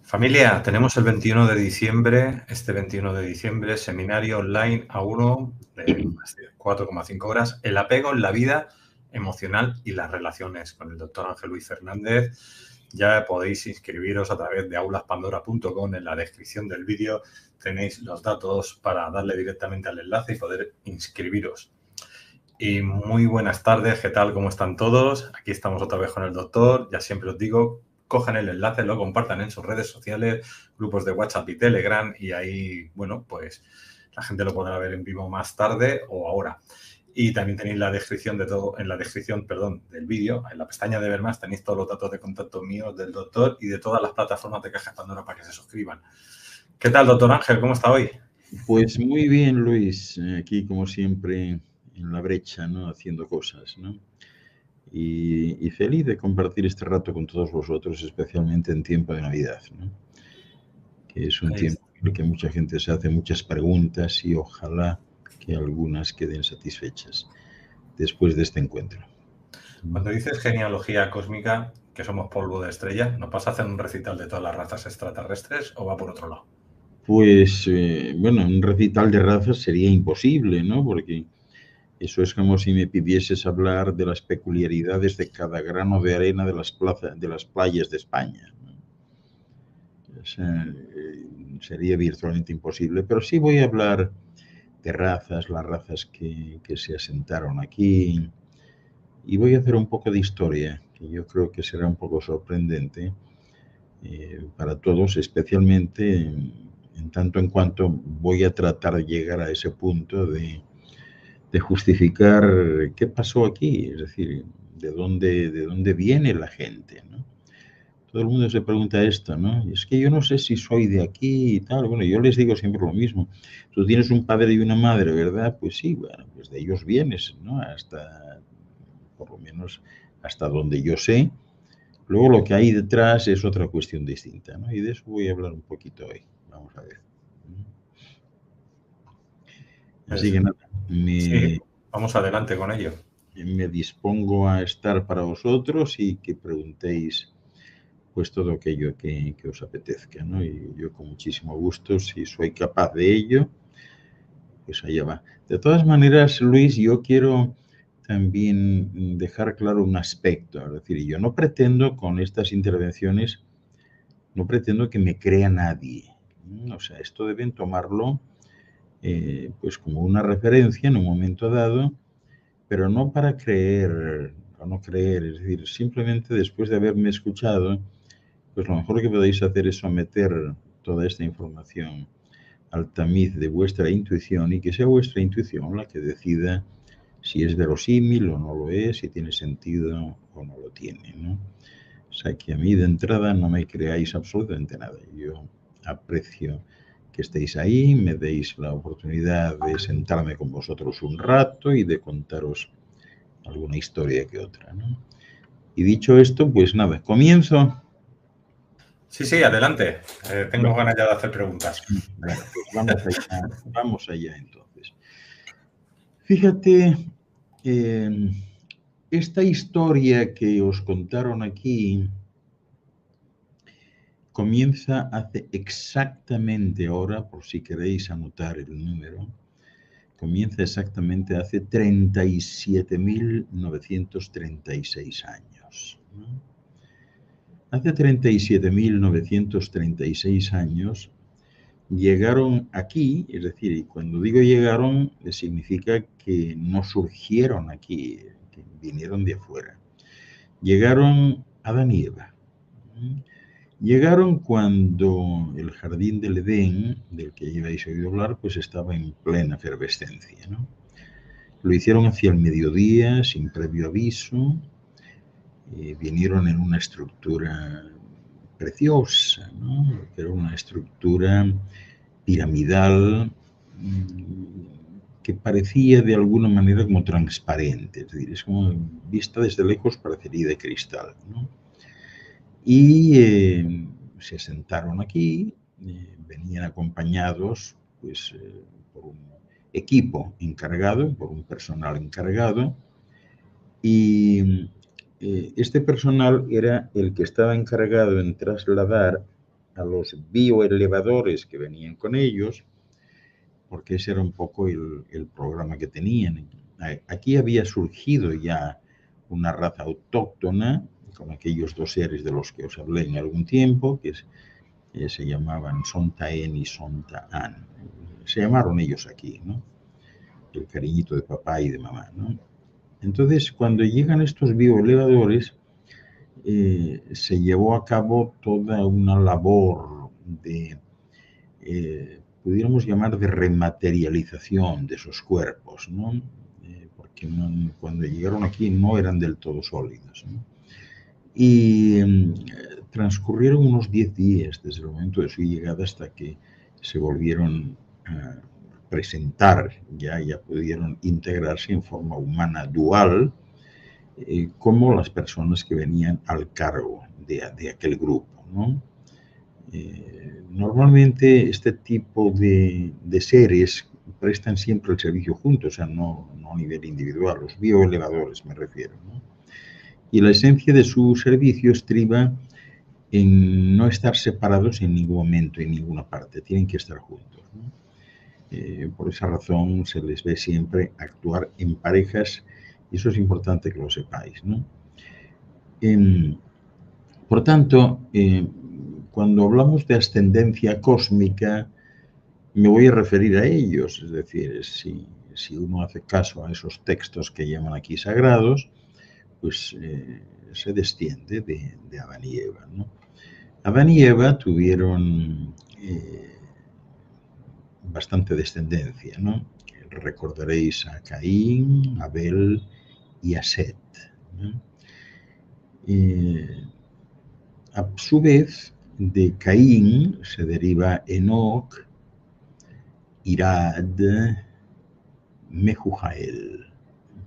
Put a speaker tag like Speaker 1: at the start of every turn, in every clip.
Speaker 1: Familia, tenemos el 21 de diciembre, este 21 de diciembre, seminario online A1 de 4,5 horas, el apego en la vida emocional y las relaciones, con el doctor Ángel Luis Fernández. Ya podéis inscribiros a través de aulaspandora.com. En la descripción del vídeo tenéis los datos para darle directamente al enlace y poder inscribiros. Y muy buenas tardes, ¿qué tal? ¿Cómo están todos? Aquí estamos otra vez con el doctor. Ya siempre os digo, cojan el enlace, lo compartan en sus redes sociales, grupos de WhatsApp y Telegram, y ahí, bueno, pues la gente lo podrá ver en vivo más tarde o ahora. Y también tenéis la descripción de todo, en la descripción, perdón, del vídeo, en la pestaña de ver más, tenéis todos los datos de contacto míos, del doctor y de todas las plataformas de Caja Pandora para que se suscriban. ¿Qué tal, doctor Ángel? ¿Cómo está hoy?
Speaker 2: Pues muy bien, Luis, aquí como siempre en la brecha, ¿no? Haciendo cosas, ¿no? Y feliz de compartir este rato con todos vosotros, especialmente en tiempo de Navidad, ¿no? Que es un tiempo en el que mucha gente se hace muchas preguntas y ojalá que algunas queden satisfechas después de este encuentro.
Speaker 1: Cuando dices genealogía cósmica, que somos polvo de estrella, ¿nos vas a hacer un recital de todas las razas extraterrestres o va por otro lado?
Speaker 2: Pues, bueno, un recital de razas sería imposible, ¿no? Porque eso es como si me pidieses hablar de las peculiaridades de cada grano de arena de las playas de España, ¿no? O sea, sería virtualmente imposible, pero sí voy a hablar de razas, las razas que se asentaron aquí, y voy a hacer un poco de historia, que yo creo que será un poco sorprendente para todos, especialmente en tanto en cuanto voy a tratar de llegar a ese punto de justificar qué pasó aquí, es decir, de dónde viene la gente, ¿no? Todo el mundo se pregunta esto, ¿no? Y es que yo no sé si soy de aquí y tal. Bueno, yo les digo siempre lo mismo. Tú tienes un padre y una madre, ¿verdad? Pues sí, bueno, pues de ellos vienes, ¿no? Hasta, por lo menos, hasta donde yo sé. Luego lo que hay detrás es otra cuestión distinta, ¿no? Y de eso voy a hablar un poquito hoy. Vamos a ver. Así que nada,
Speaker 1: Sí, vamos adelante con ello.
Speaker 2: me dispongo a estar para vosotros y que preguntéis pues todo aquello que os apetezca, ¿no? Y yo con muchísimo gusto, si soy capaz de ello, pues allá va. De todas maneras, Luis, yo quiero también dejar claro un aspecto, es decir, yo no pretendo con estas intervenciones, no pretendo que me crea nadie. O sea, esto deben tomarlo pues como una referencia en un momento dado, pero no para creer o no creer, es decir, simplemente después de haberme escuchado, pues lo mejor que podéis hacer es someter toda esta información al tamiz de vuestra intuición y que sea vuestra intuición la que decida si es verosímil o no lo es, si tiene sentido o no lo tiene, ¿no? O sea, que a mí de entrada no me creáis absolutamente nada. Yo aprecio que estéis ahí, me deis la oportunidad de sentarme con vosotros un rato y de contaros alguna historia que otra, ¿no? Y dicho esto, pues nada, comienzo.
Speaker 1: Sí, sí, adelante. Tengo ganas ya de hacer preguntas.
Speaker 2: Bueno, pues vamos allá entonces. Fíjate, esta historia que os contaron aquí comienza hace exactamente ahora, por si queréis anotar el número, comienza exactamente hace 37.936 años, ¿no? Hace 37.936 años llegaron aquí, es decir, y cuando digo llegaron, significa que no surgieron aquí, que vinieron de afuera. Llegaron Adán y Eva. Llegaron cuando el jardín del Edén, del que ya habéis oído hablar, pues estaba en plena efervescencia, ¿no? Lo hicieron hacia el mediodía, sin previo aviso, vinieron en una estructura preciosa, ¿no? Era una estructura piramidal que parecía de alguna manera como transparente, es decir, es como vista desde lejos parecería de cristal, ¿no? Y se sentaron aquí, venían acompañados pues, por un equipo encargado, por un personal encargado, y este personal era el que estaba encargado en trasladar a los bioelevadores que venían con ellos, porque ese era un poco el programa que tenían. Aquí había surgido ya una raza autóctona, con aquellos dos seres de los que os hablé en algún tiempo, que se llamaban Sontaen y Sontaan. Se llamaron ellos aquí, ¿no? El cariñito de papá y de mamá, ¿no? Entonces, cuando llegan estos bioelevadores, se llevó a cabo toda una labor de, pudiéramos llamar, de rematerialización de esos cuerpos, ¿no? Porque cuando llegaron aquí no eran del todo sólidos, ¿no? Y transcurrieron unos 10 días desde el momento de su llegada hasta que se volvieron a presentar, ya pudieron integrarse en forma humana dual, como las personas que venían al cargo de aquel grupo, ¿no? Normalmente este tipo de seres prestan siempre el servicio juntos, o sea, no a nivel individual, los bioelevadores me refiero, ¿no? Y la esencia de su servicio estriba en no estar separados en ningún momento, en ninguna parte, tienen que estar juntos, ¿no? Por esa razón se les ve siempre actuar en parejas, y eso es importante que lo sepáis, ¿no? Por tanto, cuando hablamos de ascendencia cósmica, me voy a referir a ellos, es decir, si uno hace caso a esos textos que llaman aquí sagrados, pues se desciende de Adán y Eva, ¿no? Adán y Eva tuvieron bastante descendencia, ¿no? Recordaréis a Caín, Abel y a Set, ¿no? A su vez, de Caín se deriva Enoc, Irad, Mehujael,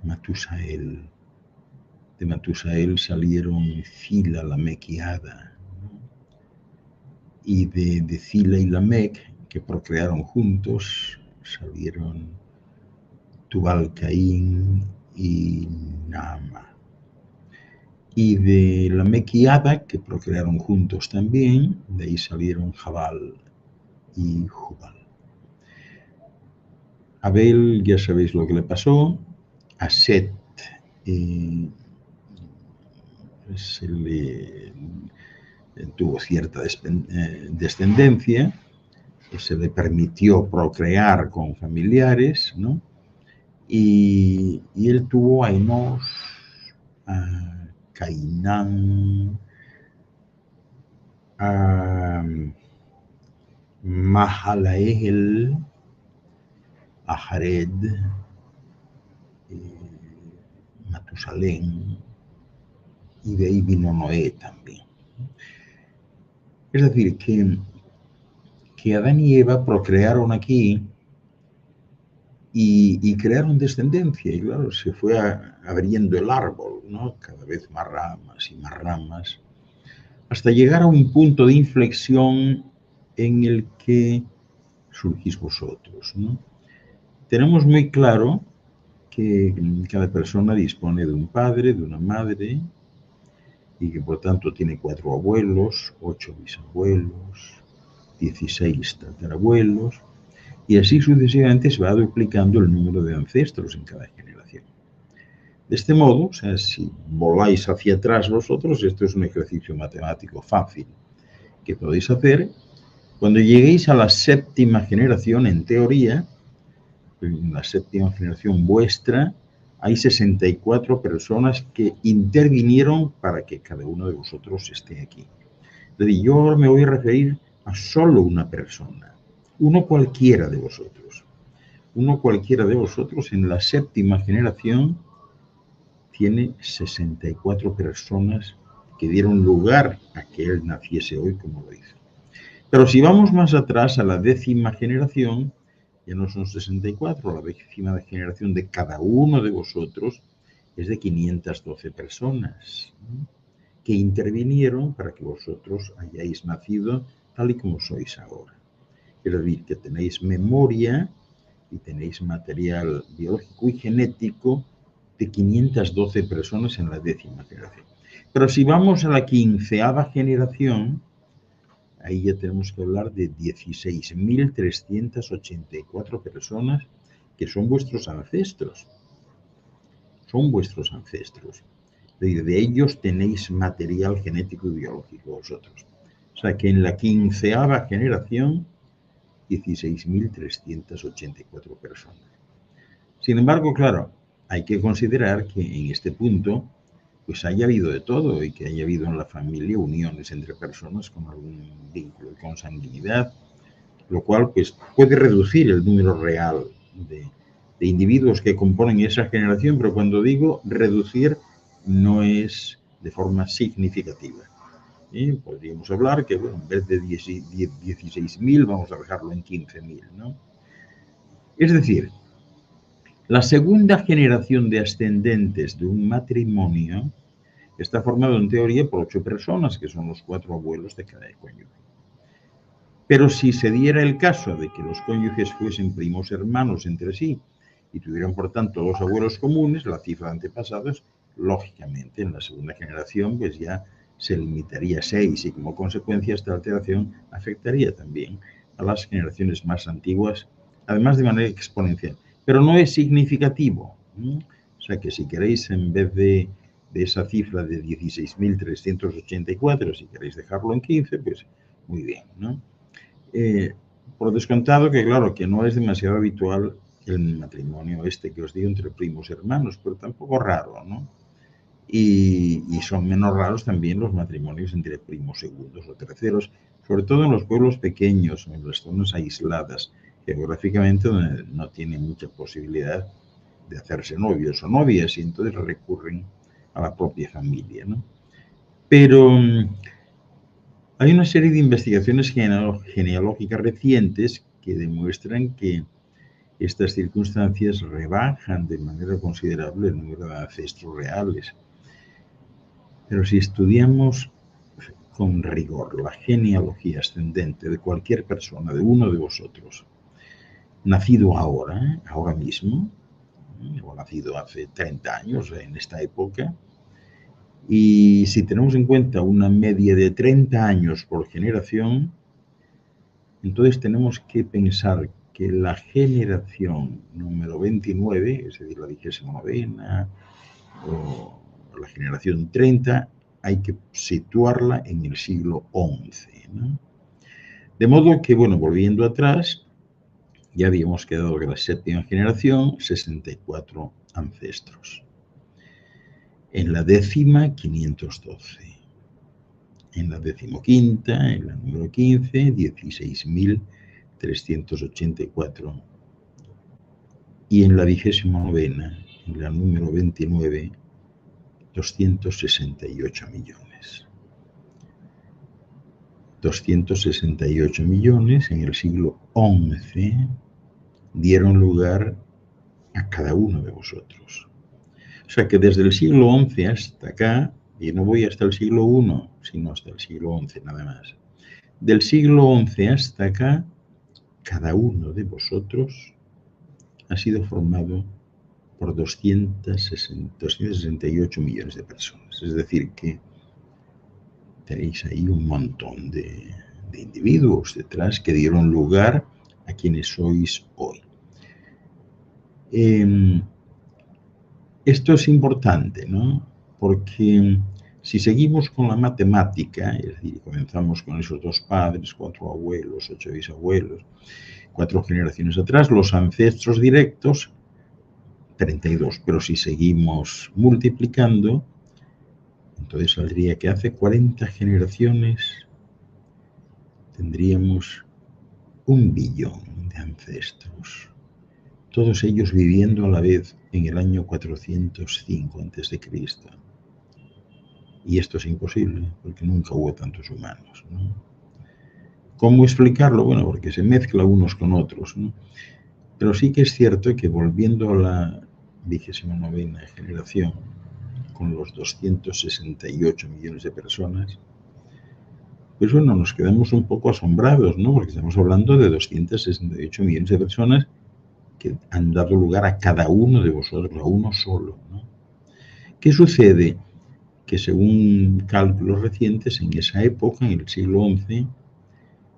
Speaker 2: Matusael. De Matusael salieron Zila, Lamec y Ada, ¿no? Y de Zila y Lamec, que procrearon juntos, salieron Tubal Caín y Naama. Y de Lamec y Ada, que procrearon juntos también, de ahí salieron Jabal y Jubal. Abel, ya sabéis lo que le pasó. A Set se le tuvo cierta descendencia, se le permitió procrear con familiares, ¿no? Y él tuvo a Enos, a Cainán, a Mahalael, a Jared, Matusalén, y de ahí vino Noé también. Es decir, que Adán y Eva procrearon aquí y crearon descendencia, y claro, se fue abriendo el árbol, ¿no? Cada vez más ramas y más ramas, hasta llegar a un punto de inflexión en el que surgís vosotros, ¿no? Tenemos muy claro que cada persona dispone de un padre, de una madre, y que por tanto tiene 4 abuelos, 8 bisabuelos, 16 tatarabuelos, y así sucesivamente se va duplicando el número de ancestros en cada generación. De este modo, o sea, si voláis hacia atrás vosotros, esto es un ejercicio matemático fácil que podéis hacer. Cuando lleguéis a la 7ª generación, en teoría, en la 7ª generación vuestra, hay 64 personas que intervinieron para que cada uno de vosotros esté aquí. Es decir, yo ahora me voy a referir a solo una persona, uno cualquiera de vosotros. Uno cualquiera de vosotros en la 7ª generación tiene 64 personas que dieron lugar a que él naciese hoy como lo hizo. Pero si vamos más atrás, a la 10ª generación, ya no son 64, la 10ª generación de cada uno de vosotros es de 512 personas, ¿no?, que intervinieron para que vosotros hayáis nacido tal y como sois ahora. Es decir, que tenéis memoria y tenéis material biológico y genético de 512 personas en la 10ª generación. Pero si vamos a la 15ª generación, ahí ya tenemos que hablar de 16.384 personas que son vuestros ancestros. Son vuestros ancestros. De ellos tenéis material genético y biológico vosotros. O sea que en la 15ª generación, 16.384 personas. Sin embargo, claro, hay que considerar que en este punto pues haya habido de todo y que haya habido en la familia uniones entre personas con algún vínculo de consanguinidad, lo cual pues puede reducir el número real de individuos que componen esa generación, pero cuando digo reducir no es de forma significativa. Podríamos hablar que, bueno, en vez de 16.000 vamos a dejarlo en 15.000, ¿no? Es decir, la segunda generación de ascendentes de un matrimonio está formado en teoría por 8 personas, que son los 4 abuelos de cada cónyuge. Pero si se diera el caso de que los cónyuges fuesen primos hermanos entre sí y tuvieran, por tanto, 2 abuelos comunes, la cifra de antepasados, lógicamente, en la segunda generación, pues ya se limitaría a 6 y, como consecuencia, esta alteración afectaría también a las generaciones más antiguas, además de manera exponencial. Pero no es significativo. O sea que si queréis, en vez de esa cifra de 16.384, si queréis dejarlo en 15, pues muy bien, ¿no? Por descontado que, claro, que no es demasiado habitual el matrimonio que os digo entre primos hermanos, pero tampoco raro, ¿no? Y son menos raros también los matrimonios entre primos segundos o terceros, sobre todo en los pueblos pequeños o en las zonas aisladas, geográficamente, donde no tienen mucha posibilidad de hacerse novios o novias y entonces recurren a la propia familia, ¿no? Pero hay una serie de investigaciones genealógicas recientes que demuestran que estas circunstancias rebajan de manera considerable el número de ancestros reales. Pero si estudiamos con rigor la genealogía ascendente de cualquier persona, de uno de vosotros, nacido ahora mismo, o nacido hace 30 años en esta época, y si tenemos en cuenta una media de 30 años por generación, entonces tenemos que pensar que la generación número 29, es decir, la 29ª, o la generación 30, hay que situarla en el siglo XI, ¿no? De modo que, bueno, volviendo atrás, ya habíamos quedado que la 7ª generación, 64 ancestros. En la 10ª, 512. En la 15ª, en la número 15, 16.384. Y en la 29ª, en la número 29, 268 millones. 268 millones en el siglo XI dieron lugar a cada uno de vosotros. O sea que desde el siglo XI hasta acá, y no voy hasta el siglo I, sino hasta el siglo XI nada más, del siglo XI hasta acá, cada uno de vosotros ha sido formado por 268 millones de personas. Es decir, que tenéis ahí un montón de individuos detrás que dieron lugar a quienes sois hoy. Esto es importante, ¿no? Porque si seguimos con la matemática, es decir, comenzamos con esos 2 padres, 4 abuelos, 8 bisabuelos, 4 generaciones atrás, los ancestros directos, 32. Pero si seguimos multiplicando, entonces saldría que hace 40 generaciones tendríamos 1 billón de ancestros, todos ellos viviendo a la vez en el año 405 a.C. Y esto es imposible, porque nunca hubo tantos humanos, ¿no? ¿Cómo explicarlo? Bueno, porque se mezcla unos con otros, ¿no? Pero sí que es cierto que volviendo a la 29ª generación, con los 268 millones de personas, pues bueno, nos quedamos un poco asombrados, ¿no? Porque estamos hablando de 268 millones de personas que han dado lugar a cada uno de vosotros, a uno solo, ¿no? ¿Qué sucede? Que según cálculos recientes, en esa época, en el siglo XI,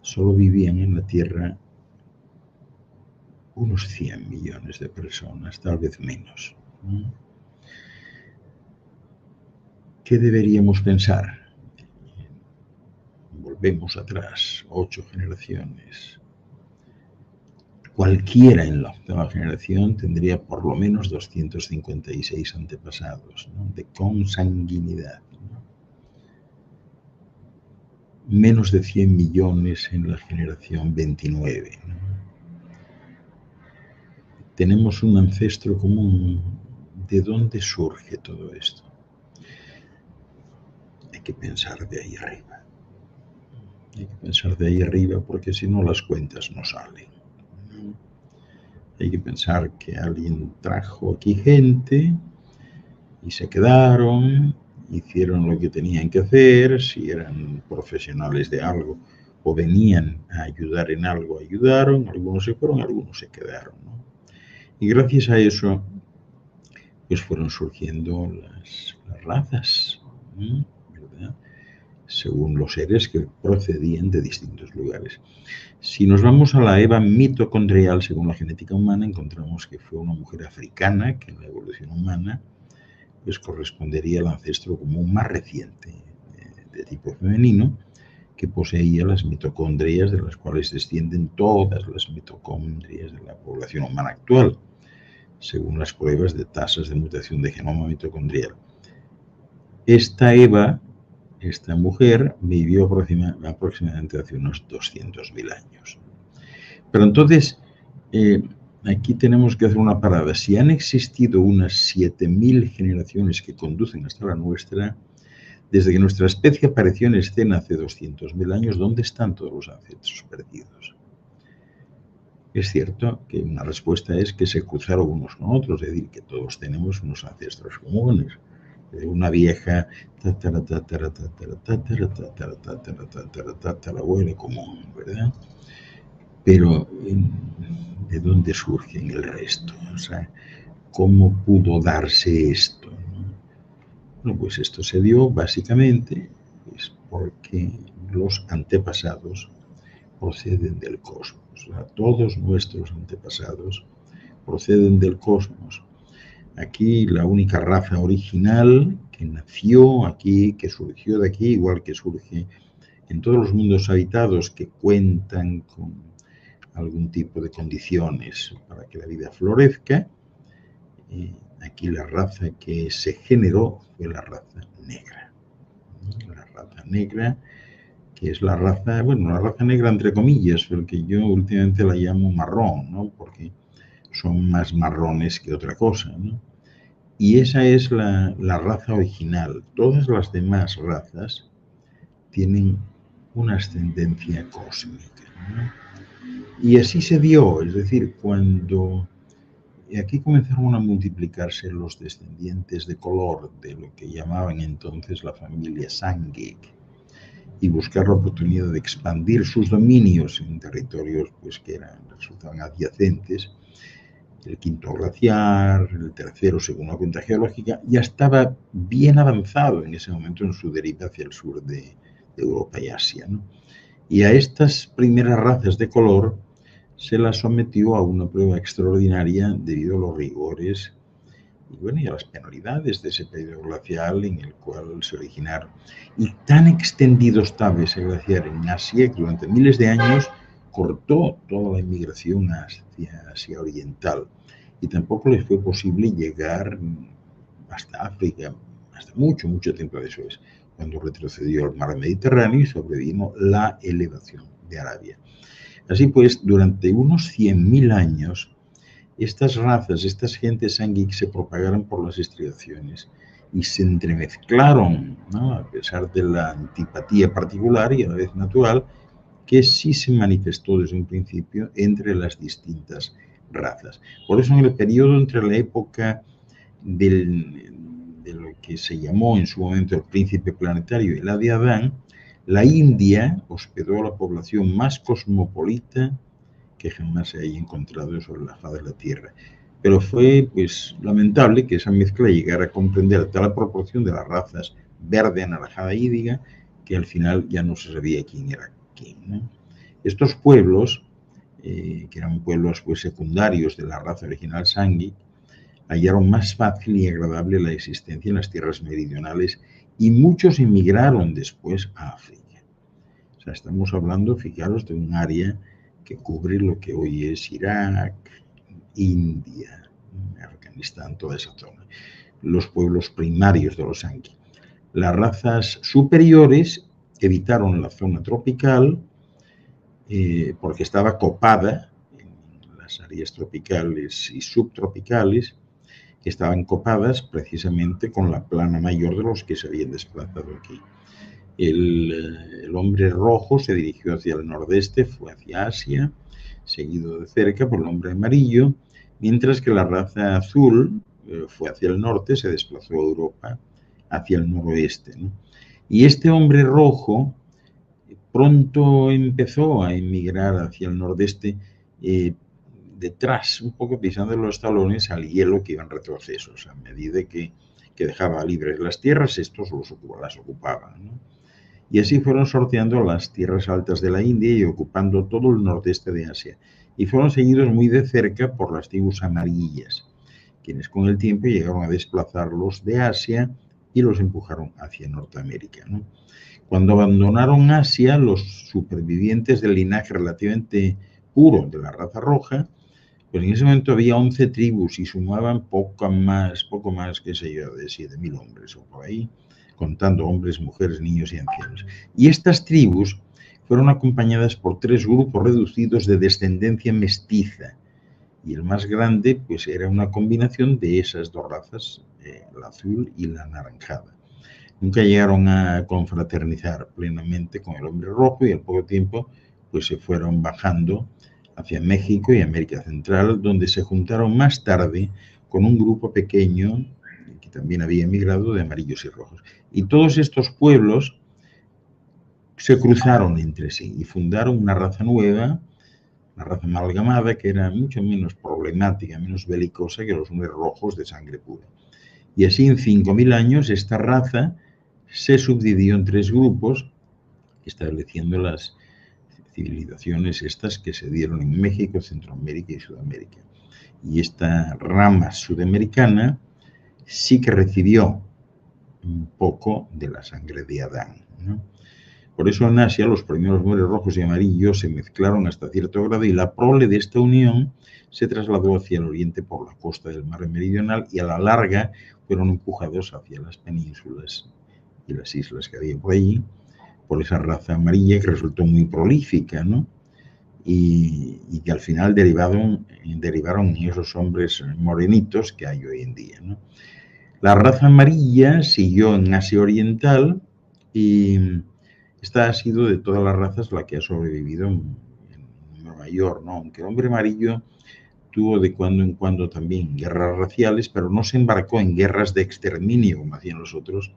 Speaker 2: solo vivían en la Tierra unos 100 millones de personas, tal vez menos. ¿Qué deberíamos pensar? Volvemos atrás, 8 generaciones. Cualquiera en la octava generación tendría por lo menos 256 antepasados, ¿no?, de consanguinidad, ¿no? Menos de 100 millones en la generación 29, ¿no? Tenemos un ancestro común. ¿De dónde surge todo esto? Hay que pensar de ahí arriba. Hay que pensar de ahí arriba porque si no las cuentas no salen. Hay que pensar que alguien trajo aquí gente y se quedaron, hicieron lo que tenían que hacer, si eran profesionales de algo o venían a ayudar en algo, ayudaron, algunos se fueron, algunos se quedaron, ¿no? Y gracias a eso, pues fueron surgiendo las razas, ¿verdad?, según los seres que procedían de distintos lugares. Si nos vamos a la Eva mitocondrial, según la genética humana, encontramos que fue una mujer africana que en la evolución humana pues correspondería al ancestro común más reciente de tipo femenino, que poseía las mitocondrias de las cuales descienden todas las mitocondrias de la población humana actual, según las pruebas de tasas de mutación de genoma mitocondrial. Esta Eva, esta mujer, vivió aproximadamente hace unos 200.000 años. Pero entonces, aquí tenemos que hacer una parada. Si han existido unas 7.000 generaciones que conducen hasta la nuestra, desde que nuestra especie apareció en escena hace 200.000 años, ¿dónde están todos los ancestros perdidos? Es cierto que una respuesta es que se cruzaron unos con otros, es decir, que todos tenemos unos ancestros comunes. Una vieja tatarabuela común, ¿verdad? Pero ¿de dónde surgen el resto? O sea, ¿cómo pudo darse esto? Bueno, pues esto se dio básicamente pues, porque los antepasados proceden del cosmos. O sea, todos nuestros antepasados proceden del cosmos. Aquí la única raza original que nació aquí, que surgió de aquí, igual que surge en todos los mundos habitados que cuentan con algún tipo de condiciones para que la vida florezca, aquí la raza que se generó fue la raza negra. La raza negra, que es la raza, bueno, la raza negra entre comillas, porque yo últimamente la llamo marrón, ¿no?, porque son más marrones que otra cosa, ¿no? Y esa es la raza original. Todas las demás razas tienen una ascendencia cósmica, ¿no? Y así se dio, es decir, cuando aquí comenzaron a multiplicarse los descendientes de color de lo que llamaban entonces la familia Sangig y buscar la oportunidad de expandir sus dominios en territorios pues, que resultaban adyacentes. El quinto glaciar, el tercero según la cuenta geológica, ya estaba bien avanzado en ese momento en su deriva hacia el sur de Europa y Asia, ¿no? Y a estas primeras razas de color se las sometió a una prueba extraordinaria debido a los rigores y, bueno, y a las penalidades de ese periodo glacial en el cual se originaron. Y tan extendido estaba ese glaciar en Asia que durante miles de años cortó toda la inmigración hacia Asia Oriental y tampoco les fue posible llegar hasta África, hasta mucho, mucho tiempo después, cuando retrocedió al mar Mediterráneo y sobrevino la elevación de Arabia. Así pues, durante unos 100.000 años, estas razas, estas gentes Sangig se propagaron por las estriaciones y se entremezclaron, ¿no?, a pesar de la antipatía particular y a la vez natural que sí se manifestó desde un principio entre las distintas razas. Por eso en el periodo entre la época de lo que se llamó en su momento el príncipe planetario y la de Adán, la India hospedó a la población más cosmopolita que jamás se haya encontrado sobre la faz de la Tierra. Pero fue pues lamentable que esa mezcla llegara a comprender tal proporción de las razas verde, anaranjada y índiga que al final ya no se sabía quién era quién, ¿no? Estos pueblos, que eran pueblos pues, secundarios de la raza original Sangui, hallaron más fácil y agradable la existencia en las tierras meridionales y muchos emigraron después a África. O sea, estamos hablando, fijaros, de un área que cubre lo que hoy es Irak, India, Afganistán, toda esa zona. Los pueblos primarios de los Sangui. Las razas superiores evitaron la zona tropical porque estaba copada en las áreas tropicales y subtropicales, que estaban copadas precisamente con la plana mayor de los que se habían desplazado aquí. El hombre rojo se dirigió hacia el nordeste, fue hacia Asia, seguido de cerca por el hombre amarillo, mientras que la raza azul fue hacia el norte, se desplazó a Europa hacia el noroeste, ¿no? Y este hombre rojo pronto empezó a emigrar hacia el nordeste detrás, un poco pisando los talones al hielo que iba en retrocesos. A medida que dejaba libres las tierras, estos las ocupaban, ¿no? Y así fueron sorteando las tierras altas de la India y ocupando todo el nordeste de Asia. Y fueron seguidos muy de cerca por las tribus amarillas, quienes con el tiempo llegaron a desplazarlos de Asia y los empujaron hacia Norteamérica, ¿no? Cuando abandonaron Asia, los supervivientes del linaje relativamente puro de la raza roja, pues en ese momento había 11 tribus y sumaban poco más, qué sé yo, de 7.000 hombres o por ahí, contando hombres, mujeres, niños y ancianos. Y estas tribus fueron acompañadas por 3 grupos reducidos de descendencia mestiza. Y el más grande, pues era una combinación de esas dos razas, la azul y la anaranjada. Nunca llegaron a confraternizar plenamente con el hombre rojo y al poco tiempo pues se fueron bajando hacia México y América Central, donde se juntaron más tarde con un grupo pequeño que también había emigrado de amarillos y rojos. Y todos estos pueblos se cruzaron entre sí y fundaron una raza nueva, una raza amalgamada que era mucho menos problemática, menos belicosa que los hombres rojos de sangre pura. Y así en 5.000 años esta raza se subdividió en 3 grupos, estableciendo las civilizaciones estas que se dieron en México, Centroamérica y Sudamérica. Y esta rama sudamericana sí que recibió un poco de la sangre de Adán, ¿no? Por eso en Asia los primeros hombres rojos y amarillos se mezclaron hasta cierto grado y la prole de esta unión se trasladó hacia el oriente por la costa del mar meridional y a la larga fueron empujados hacia las penínsulas y las islas que había por allí, por esa raza amarilla que resultó muy prolífica, ¿no? Y que al final derivaron en esos hombres morenitos que hay hoy en día, ¿no? La raza amarilla siguió en Asia Oriental y esta ha sido de todas las razas la que ha sobrevivido en número mayor, ¿no? Aunque el hombre amarillo tuvo de cuando en cuando también guerras raciales, pero no se embarcó en guerras de exterminio como hacían los otros,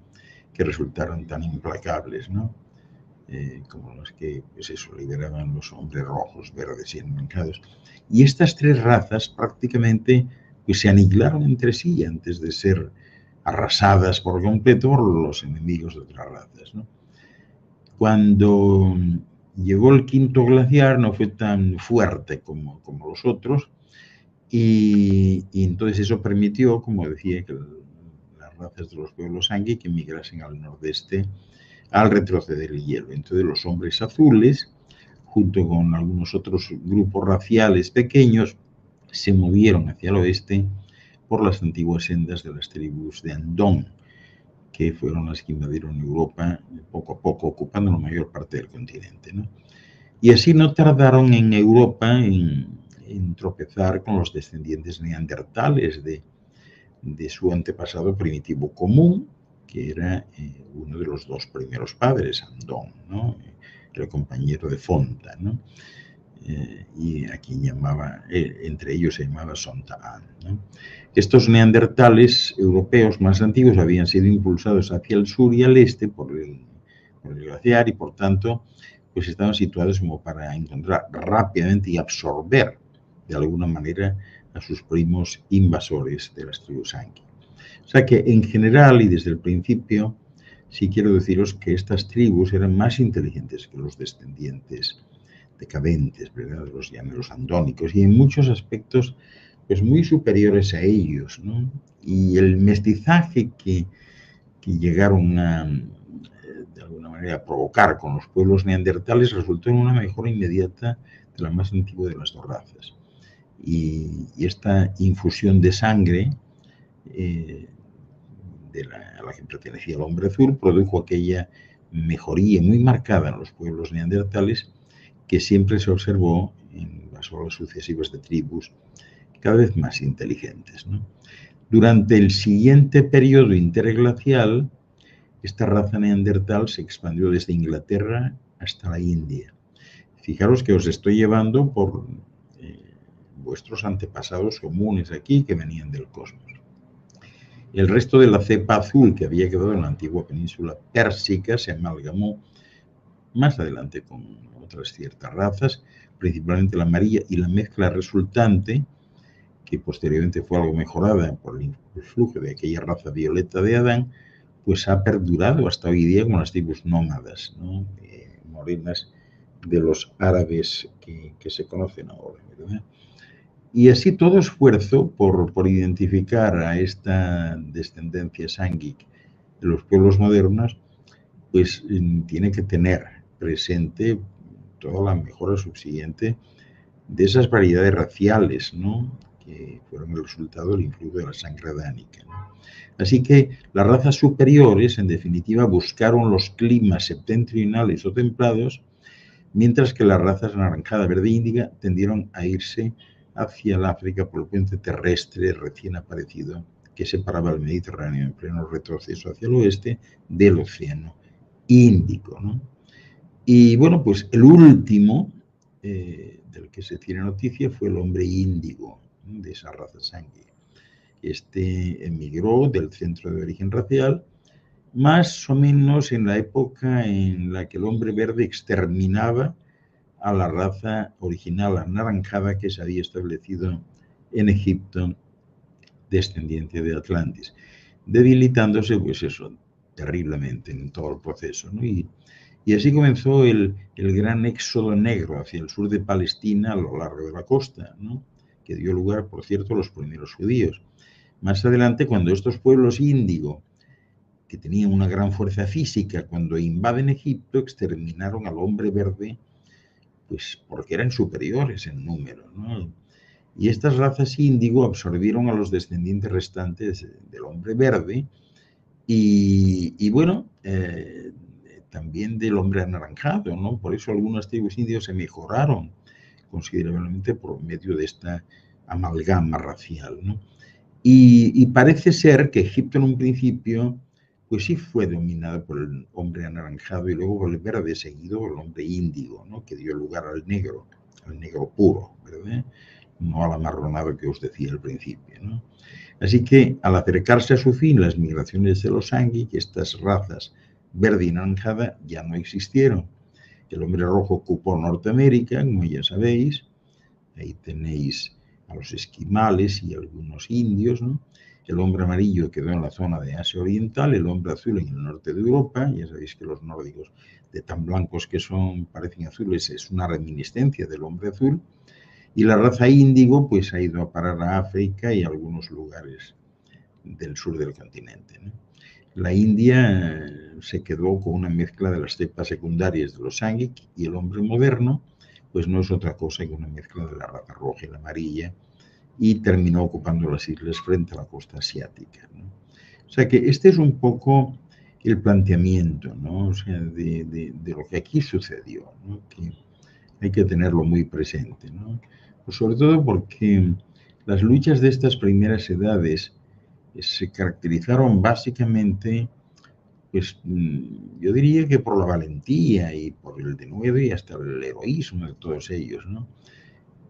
Speaker 2: que resultaron tan implacables, ¿no? Como los que, pues eso, liberaban los hombres rojos, verdes y anaranjados. Y estas 3 razas prácticamente pues, se aniquilaron entre sí antes de ser arrasadas por completo por los enemigos de otras razas, ¿no? Cuando llegó el quinto glaciar no fue tan fuerte como los otros y entonces eso permitió, como decía, que las razas de los pueblos Sangui que migrasen al nordeste al retroceder el hielo. Entonces los hombres azules, junto con algunos otros grupos raciales pequeños, se movieron hacia el oeste por las antiguas sendas de las tribus de Andón, que fueron las que invadieron Europa poco a poco, ocupando la mayor parte del continente, ¿no? Y así no tardaron en Europa en tropezar con los descendientes neandertales de su antepasado primitivo común, que era uno de los 2 primeros padres, Andón, ¿no? El compañero de Fonta, ¿no? Y a quien llamaba, entre ellos se llamaba Sontaan, ¿no? Estos neandertales europeos más antiguos habían sido impulsados hacia el sur y al este por el glaciar y por tanto pues estaban situados como para encontrar rápidamente y absorber de alguna manera a sus primos invasores de las tribus Sangui. O sea que en general y desde el principio sí quiero deciros que estas tribus eran más inteligentes que los descendientes decadentes, ¿verdad? Los llameros andónicos, y en muchos aspectos pues muy superiores a ellos, ¿no? Y el mestizaje que llegaron a, de alguna manera, a provocar con los pueblos neandertales resultó en una mejora inmediata de la más antigua de las dos razas. Y esta infusión de sangre a la que pertenecía el hombre azul produjo aquella mejoría muy marcada en los pueblos neandertales que siempre se observó en las olas sucesivas de tribus cada vez más inteligentes, ¿no? Durante el siguiente periodo interglacial, esta raza neandertal se expandió desde Inglaterra hasta la India. Fijaros que os estoy llevando por vuestros antepasados comunes aquí que venían del cosmos. El resto de la cepa azul que había quedado en la antigua península pérsica se amalgamó más adelante con otras ciertas razas, principalmente la amarilla, y la mezcla resultante, que posteriormente fue algo mejorada por el influjo de aquella raza violeta de Adán, pues ha perdurado hasta hoy día con las tribus nómadas, ¿no? Morenas de los árabes que se conocen ahora, ¿verdad? Y así todo esfuerzo por identificar a esta descendencia sánguic de los pueblos modernos, pues tiene que tener presente toda la mejora subsiguiente de esas variedades raciales, ¿no? Que fueron el resultado del influjo de la sangre adánica, ¿no? Así que las razas superiores, en definitiva, buscaron los climas septentrionales o templados, mientras que las razas anaranjada, verde e índiga tendieron a irse hacia el África por el puente terrestre recién aparecido que separaba el Mediterráneo en pleno retroceso hacia el oeste del Océano Índico, ¿no? Y bueno, pues el último del que se tiene noticia fue el hombre índigo, ¿no? De esa raza sánguiga. Este emigró del centro de origen racial más o menos en la época en la que el hombre verde exterminaba a la raza original anaranjada que se había establecido en Egipto, descendiente de Atlantis, debilitándose, pues eso, terriblemente en todo el proceso, ¿no? Y así comenzó el gran éxodo negro hacia el sur de Palestina a lo largo de la costa, ¿no? Que dio lugar, por cierto, a los primeros judíos. Más adelante, cuando estos pueblos índigo, que tenían una gran fuerza física, cuando invaden Egipto, exterminaron al hombre verde, pues porque eran superiores en número, ¿no? Y estas razas índigo absorbieron a los descendientes restantes del hombre verde y bueno, también del hombre anaranjado, ¿no? Por eso algunas tribus indios se mejoraron considerablemente por medio de esta amalgama racial, ¿no? Y parece ser que Egipto en un principio pues sí fue dominado por el hombre anaranjado y luego por el verde, seguido por el hombre índigo, ¿no? Que dio lugar al negro puro, ¿verdad? No al amarronado que os decía al principio, ¿no? Así que al acercarse a su fin las migraciones de los sánguic, estas razas verde y naranjada ya no existieron. El hombre rojo ocupó Norteamérica, como ya sabéis, ahí tenéis a los esquimales y algunos indios, ¿no? El hombre amarillo quedó en la zona de Asia Oriental, el hombre azul en el norte de Europa. Ya sabéis que los nórdicos, de tan blancos que son, parecen azules, es una reminiscencia del hombre azul. Y la raza índigo pues ha ido a parar a África y a algunos lugares del sur del continente, ¿no? La India se quedó con una mezcla de las cepas secundarias de los sánguic y el hombre moderno pues no es otra cosa que una mezcla de la raza roja y la amarilla, y terminó ocupando las islas frente a la costa asiática, ¿no? O sea que este es un poco el planteamiento, ¿no? O sea, de lo que aquí sucedió, ¿no? Que hay que tenerlo muy presente, ¿no? Pues sobre todo porque las luchas de estas primeras edades se caracterizaron básicamente, pues yo diría que por la valentía y por el denuedo y hasta el heroísmo de todos ellos, ¿no?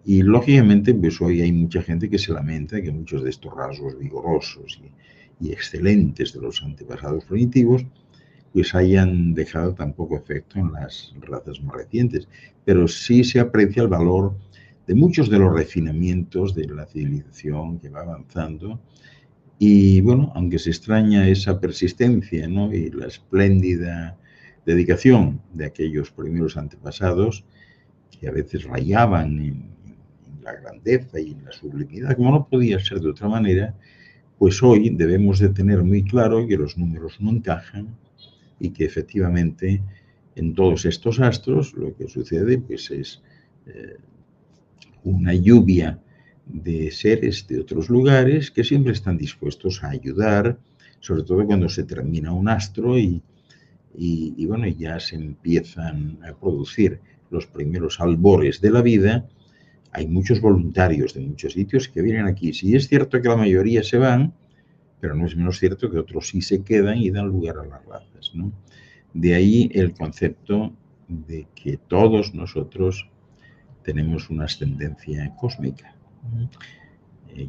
Speaker 2: Y lógicamente, pues hoy hay mucha gente que se lamenta de que muchos de estos rasgos vigorosos y excelentes de los antepasados primitivos pues hayan dejado tan poco efecto en las razas más recientes. Pero sí se aprecia el valor de muchos de los refinamientos de la civilización que va avanzando. Y bueno, aunque se extraña esa persistencia, ¿no? Y la espléndida dedicación de aquellos primeros antepasados, que a veces rayaban en la grandeza y en la sublimidad, como no podía ser de otra manera, pues hoy debemos de tener muy claro que los números no encajan y que efectivamente en todos estos astros lo que sucede pues es una lluvia de seres de otros lugares que siempre están dispuestos a ayudar, sobre todo cuando se termina un astro y bueno, ya se empiezan a producir los primeros albores de la vida. Hay muchos voluntarios de muchos sitios que vienen aquí. Sí es cierto que la mayoría se van, pero no es menos cierto que otros sí se quedan y dan lugar a las razas, ¿no? De ahí el concepto de que todos nosotros tenemos una ascendencia cósmica.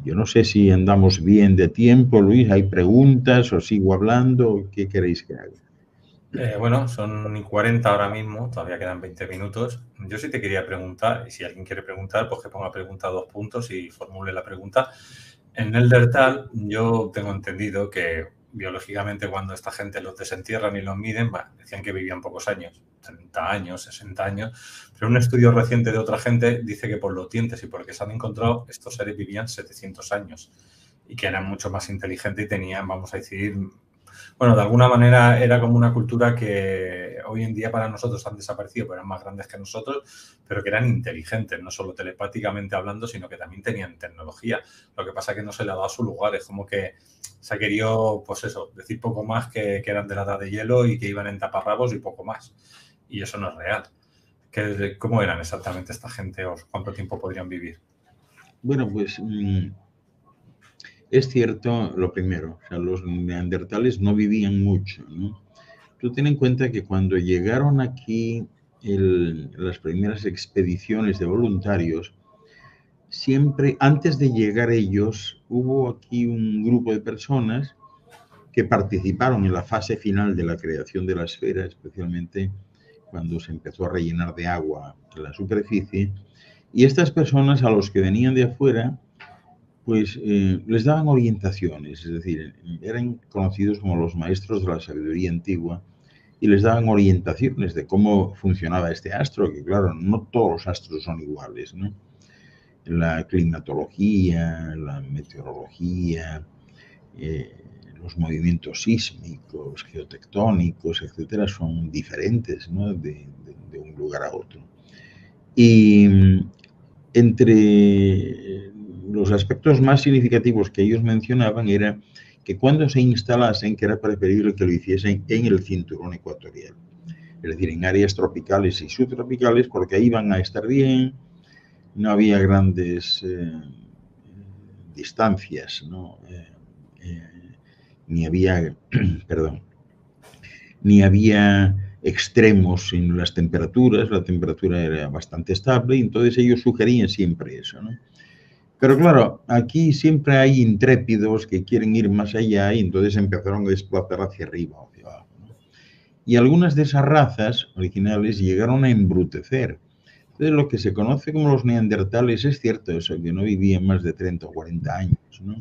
Speaker 2: Yo no sé si andamos bien de tiempo, Luis, ¿hay preguntas o sigo hablando? ¿Qué queréis que haga?
Speaker 1: Bueno, son 40 ahora mismo, todavía quedan 20 minutos. Yo sí te quería preguntar, y si alguien quiere preguntar, pues que ponga pregunta 2 puntos y formule la pregunta. En Neandertal yo tengo entendido que biológicamente cuando esta gente los desentierran y los miden, decían que vivían pocos años, 30 años, 60 años, pero un estudio reciente de otra gente dice que por los dientes y por lo que se han encontrado, estos seres vivían 700 años y que eran mucho más inteligentes y tenían, vamos a decir, bueno, de alguna manera era como una cultura que hoy en día para nosotros han desaparecido, pero eran más grandes que nosotros, pero que eran inteligentes, no solo telepáticamente hablando, sino que también tenían tecnología. Lo que pasa es que no se le ha dado su lugar, es como que se ha querido, pues eso, decir poco más que eran de la edad de hielo y que iban en taparrabos y poco más. Y eso no es real. ¿Cómo eran exactamente esta gente o cuánto tiempo podrían vivir?
Speaker 2: Bueno, pues es cierto lo primero, o sea, los neandertales no vivían mucho, ¿no? Tú ten en cuenta que cuando llegaron aquí las primeras expediciones de voluntarios, siempre antes de llegar ellos, hubo aquí un grupo de personas que participaron en la fase final de la creación de la esfera, especialmente cuando se empezó a rellenar de agua la superficie, y estas personas a los que venían de afuera, pues les daban orientaciones, es decir, eran conocidos como los maestros de la sabiduría antigua y les daban orientaciones de cómo funcionaba este astro, que claro, no todos los astros son iguales, ¿no? La climatología, la meteorología, los movimientos sísmicos, geotectónicos, etcétera, son diferentes, ¿no? de un lugar a otro. Y entre los aspectos más significativos que ellos mencionaban era que cuando se instalasen, que era preferible que lo hiciesen en el cinturón ecuatorial, es decir, en áreas tropicales y subtropicales, porque ahí van a estar bien, no había grandes distancias, ¿no? Ni había, perdón, ni había extremos en las temperaturas, la temperatura era bastante estable y entonces ellos sugerían siempre eso, ¿no? Pero claro, aquí siempre hay intrépidos que quieren ir más allá y entonces empezaron a desplazar hacia arriba, hacia abajo, ¿no? Y algunas de esas razas originales llegaron a embrutecer. Entonces lo que se conoce como los neandertales es cierto eso, que no vivían más de 30 o 40 años, ¿no?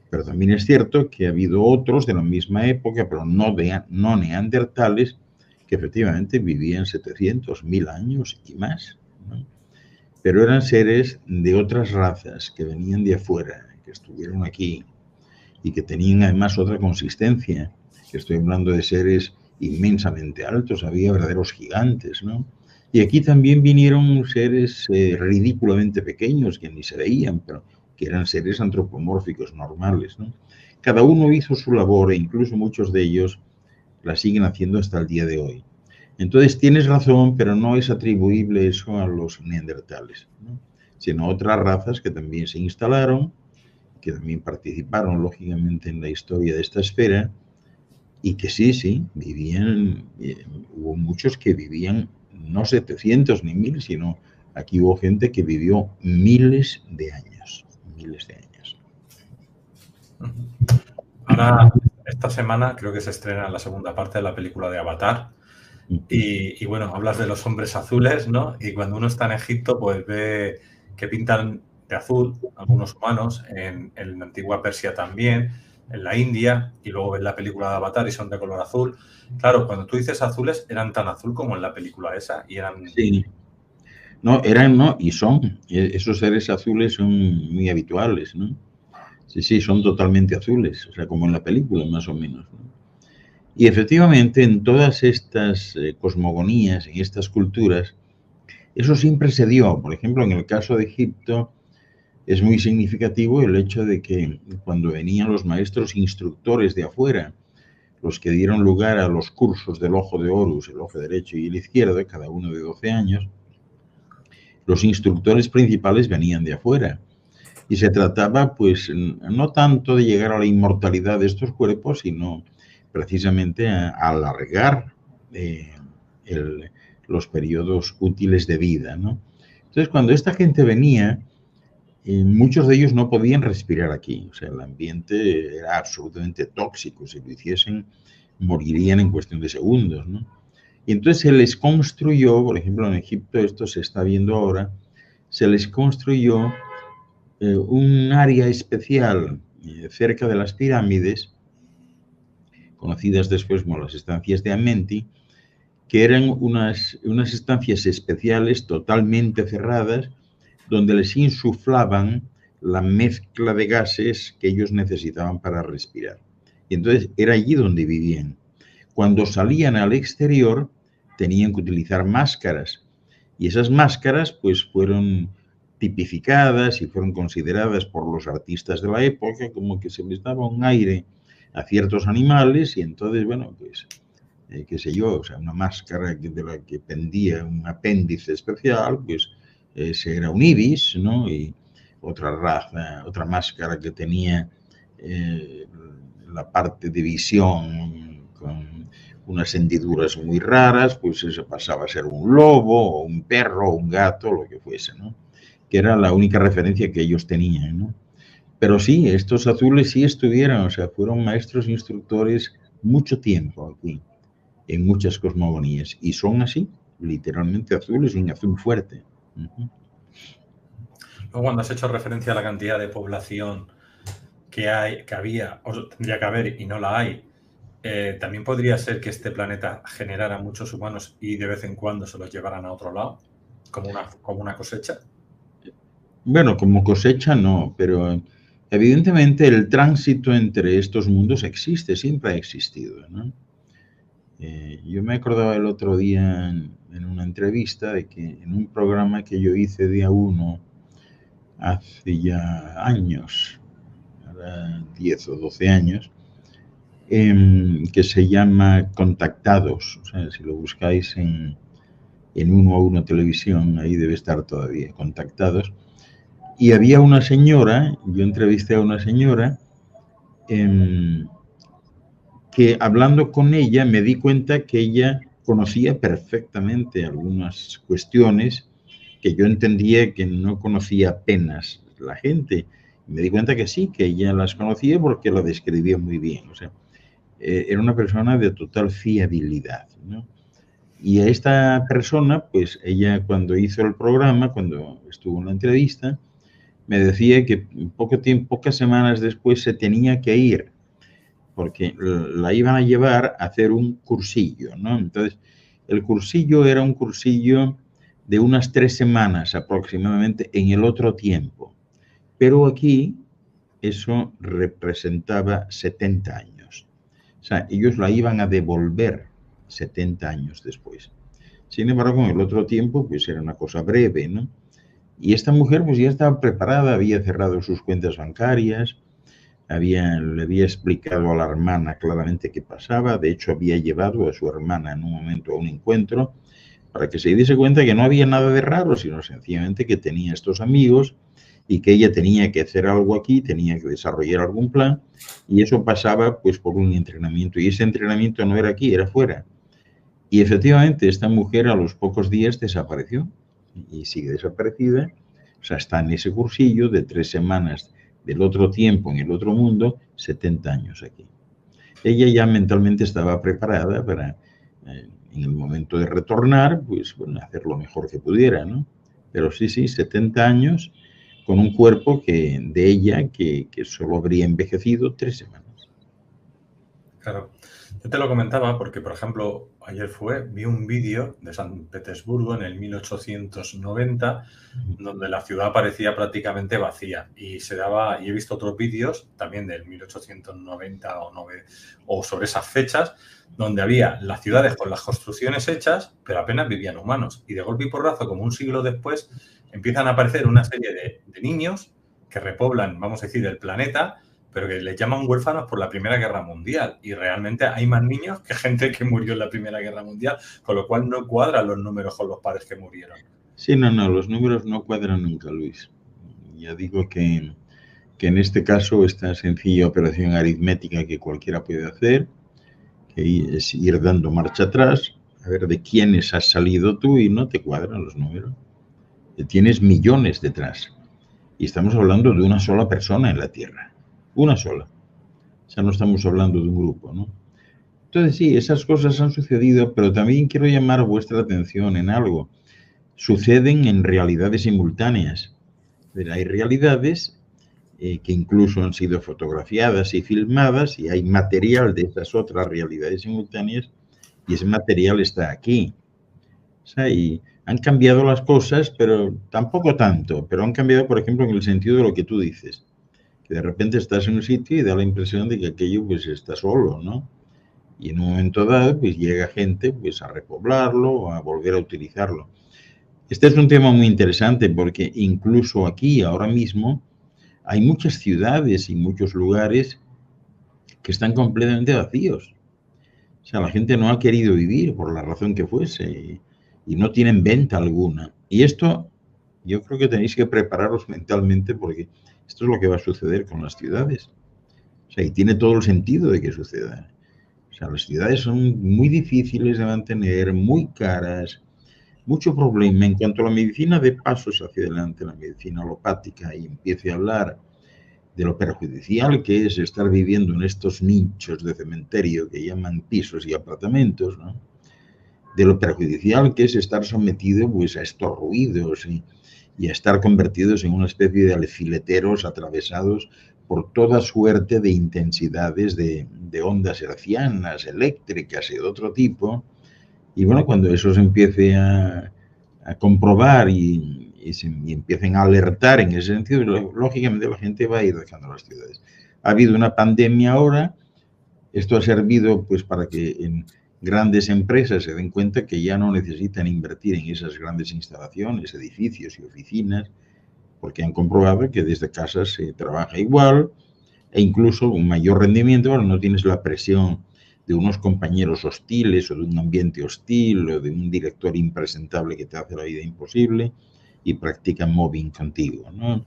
Speaker 2: Pero también es cierto que ha habido otros de la misma época, pero no neandertales, que efectivamente vivían 700, 1000 años y más, ¿no? Pero eran seres de otras razas que venían de afuera, que estuvieron aquí y que tenían además otra consistencia, que estoy hablando de seres inmensamente altos, había verdaderos gigantes, ¿no? Y aquí también vinieron seres ridículamente pequeños que ni se veían, pero que eran seres antropomórficos normales, ¿no? Cada uno hizo su labor e incluso muchos de ellos la siguen haciendo hasta el día de hoy. Entonces tienes razón, pero no es atribuible eso a los neandertales, ¿no? Sino a otras razas que también se instalaron, que también participaron lógicamente en la historia de esta esfera y que sí, vivían, hubo muchos que vivían no 700 ni 1000, sino aquí hubo gente que vivió miles de años, miles de años.
Speaker 1: Ahora, esta semana creo que se estrena la segunda parte de la película de Avatar. Y bueno, hablas de los hombres azules, ¿no? Y cuando uno está en Egipto, pues ve que pintan de azul algunos humanos, en la antigua Persia también, en la India, y luego ves la película de Avatar y son de color azul. Claro, cuando tú dices azules, eran tan azul como en la película esa y eran...
Speaker 2: Sí. No, eran, no, y son. Esos seres azules son muy habituales, ¿no? Sí, sí, son totalmente azules, o sea, como en la película, más o menos, ¿no? Y efectivamente, en todas estas cosmogonías, en estas culturas, eso siempre se dio. Por ejemplo, en el caso de Egipto, es muy significativo el hecho de que cuando venían los maestros instructores de afuera, los que dieron lugar a los cursos del ojo de Horus, el ojo derecho y el izquierdo, cada uno de 12 años, los instructores principales venían de afuera. Y se trataba, pues, no tanto de llegar a la inmortalidad de estos cuerpos, sino precisamente a alargar los periodos útiles de vida, ¿no? Entonces, cuando esta gente venía, muchos de ellos no podían respirar aquí. O sea, el ambiente era absolutamente tóxico. Si lo hiciesen, morirían en cuestión de segundos, ¿no? Y entonces se les construyó, por ejemplo, en Egipto, esto se está viendo ahora, se les construyó un área especial cerca de las pirámides, conocidas después como las estancias de Amenti, que eran unas estancias especiales totalmente cerradas, donde les insuflaban la mezcla de gases que ellos necesitaban para respirar. Y entonces era allí donde vivían. Cuando salían al exterior, tenían que utilizar máscaras. Y esas máscaras, pues, fueron tipificadas y fueron consideradas por los artistas de la época como que se les daba un aire a ciertos animales y entonces, bueno, pues, qué sé yo, o sea, una máscara de la que pendía un apéndice especial, pues ese era un ibis, ¿no? Y otra raza, otra máscara que tenía la parte de visión con unas hendiduras muy raras, pues eso pasaba a ser un lobo, o un perro, o un gato, lo que fuese, ¿no? Que era la única referencia que ellos tenían, ¿no? Pero sí, estos azules sí estuvieron, o sea, fueron maestros instructores mucho tiempo aquí, en muchas cosmogonías, y son así, literalmente azules, un azul fuerte.
Speaker 1: Luego, cuando has hecho referencia a la cantidad de población que había, o tendría que haber y no la hay, también podría ser que este planeta generara muchos humanos y de vez en cuando se los llevaran a otro lado, como una cosecha.
Speaker 2: Bueno, como cosecha no, pero evidentemente el tránsito entre estos mundos existe, siempre ha existido, ¿no? Yo me acordaba el otro día en una entrevista de que en un programa que yo hice día 1 hace ya años, ahora 10 o 12 años, que se llama Contactados. O sea, si lo buscáis en 1 a 1 Televisión, ahí debe estar todavía, Contactados. Y había una señora, yo entrevisté a una señora, que hablando con ella me di cuenta que ella conocía perfectamente algunas cuestiones que yo entendía que no conocía apenas la gente. Me di cuenta que sí, que ella las conocía porque lo describía muy bien. O sea, era una persona de total fiabilidad, ¿no? Y a esta persona, pues ella cuando hizo el programa, cuando estuvo en la entrevista, me decía que poco tiempo, pocas semanas después se tenía que ir porque la iban a llevar a hacer un cursillo, ¿no? Entonces, el cursillo era un cursillo de unas 3 semanas aproximadamente en el otro tiempo, pero aquí eso representaba 70 años. O sea, ellos la iban a devolver 70 años después. Sin embargo, en el otro tiempo, pues era una cosa breve, ¿no? Y esta mujer, pues ya estaba preparada, había cerrado sus cuentas bancarias, le había explicado a la hermana claramente qué pasaba, de hecho había llevado a su hermana en un momento a un encuentro para que se diese cuenta que no había nada de raro, sino sencillamente que tenía estos amigos y que ella tenía que hacer algo aquí, tenía que desarrollar algún plan y eso pasaba pues por un entrenamiento y ese entrenamiento no era aquí, era fuera. Y efectivamente esta mujer a los pocos días desapareció y sigue desaparecida, o sea, está en ese cursillo de 3 semanas del otro tiempo, en el otro mundo, 70 años aquí. Ella ya mentalmente estaba preparada para, en el momento de retornar, pues bueno, hacer lo mejor que pudiera, ¿no? Pero sí, 70 años con un cuerpo de ella que solo habría envejecido 3 semanas.
Speaker 1: Claro, yo te lo comentaba porque, por ejemplo, vi un vídeo de San Petersburgo en el 1890, donde la ciudad parecía prácticamente vacía y y he visto otros vídeos también del 1890 o sobre esas fechas, donde había las ciudades con las construcciones hechas, pero apenas vivían humanos. Y de golpe y porrazo, como un siglo después, empiezan a aparecer una serie de niños que repoblan, vamos a decir, el planeta, pero que les llaman huérfanos por la Primera Guerra Mundial. Y realmente hay más niños que gente que murió en la Primera Guerra Mundial, con lo cual no cuadran los números con los padres que murieron.
Speaker 2: Sí, no, los números no cuadran nunca, Luis. Ya digo que en este caso esta sencilla operación aritmética que cualquiera puede hacer, que es ir dando marcha atrás, a ver de quiénes has salido tú y no te cuadran los números. Tienes millones detrás. Y estamos hablando de una sola persona en la Tierra. Una sola. O sea, no estamos hablando de un grupo, ¿no? Entonces, sí, esas cosas han sucedido, pero también quiero llamar vuestra atención en algo. Suceden en realidades simultáneas. Hay realidades que incluso han sido fotografiadas y filmadas y hay material de esas otras realidades simultáneas y ese material está aquí. O sea, y han cambiado las cosas, pero tampoco tanto, pero han cambiado, por ejemplo, en el sentido de lo que tú dices, que de repente estás en un sitio y da la impresión de que aquello pues está solo, ¿no? Y en un momento dado pues llega gente pues a repoblarlo o a volver a utilizarlo. Este es un tema muy interesante porque incluso aquí, ahora mismo, hay muchas ciudades y muchos lugares que están completamente vacíos. O sea, la gente no ha querido vivir por la razón que fuese y no tienen venta alguna. Y esto yo creo que tenéis que prepararos mentalmente porque esto es lo que va a suceder con las ciudades. O sea, y tiene todo el sentido de que suceda. O sea, las ciudades son muy difíciles de mantener, muy caras, mucho problema. En cuanto a la medicina de pasos hacia adelante, la medicina alopática, y empiece a hablar de lo perjudicial que es estar viviendo en estos nichos de cementerio que llaman pisos y apartamentos, ¿no? De lo perjudicial que es estar sometido pues, a estos ruidos y a estar convertidos en una especie de alfileteros atravesados por toda suerte de intensidades de ondas hercianas, eléctricas y de otro tipo. Y bueno, cuando eso se empiece a comprobar y empiecen a alertar en ese sentido, lógicamente la gente va a ir dejando las ciudades. Ha habido una pandemia ahora, esto ha servido pues para que en grandes empresas se den cuenta que ya no necesitan invertir en esas grandes instalaciones, edificios y oficinas, porque han comprobado que desde casa se trabaja igual e incluso un mayor rendimiento, ahora no tienes la presión de unos compañeros hostiles o de un ambiente hostil o de un director impresentable que te hace la vida imposible y practican mobbing contigo, ¿no?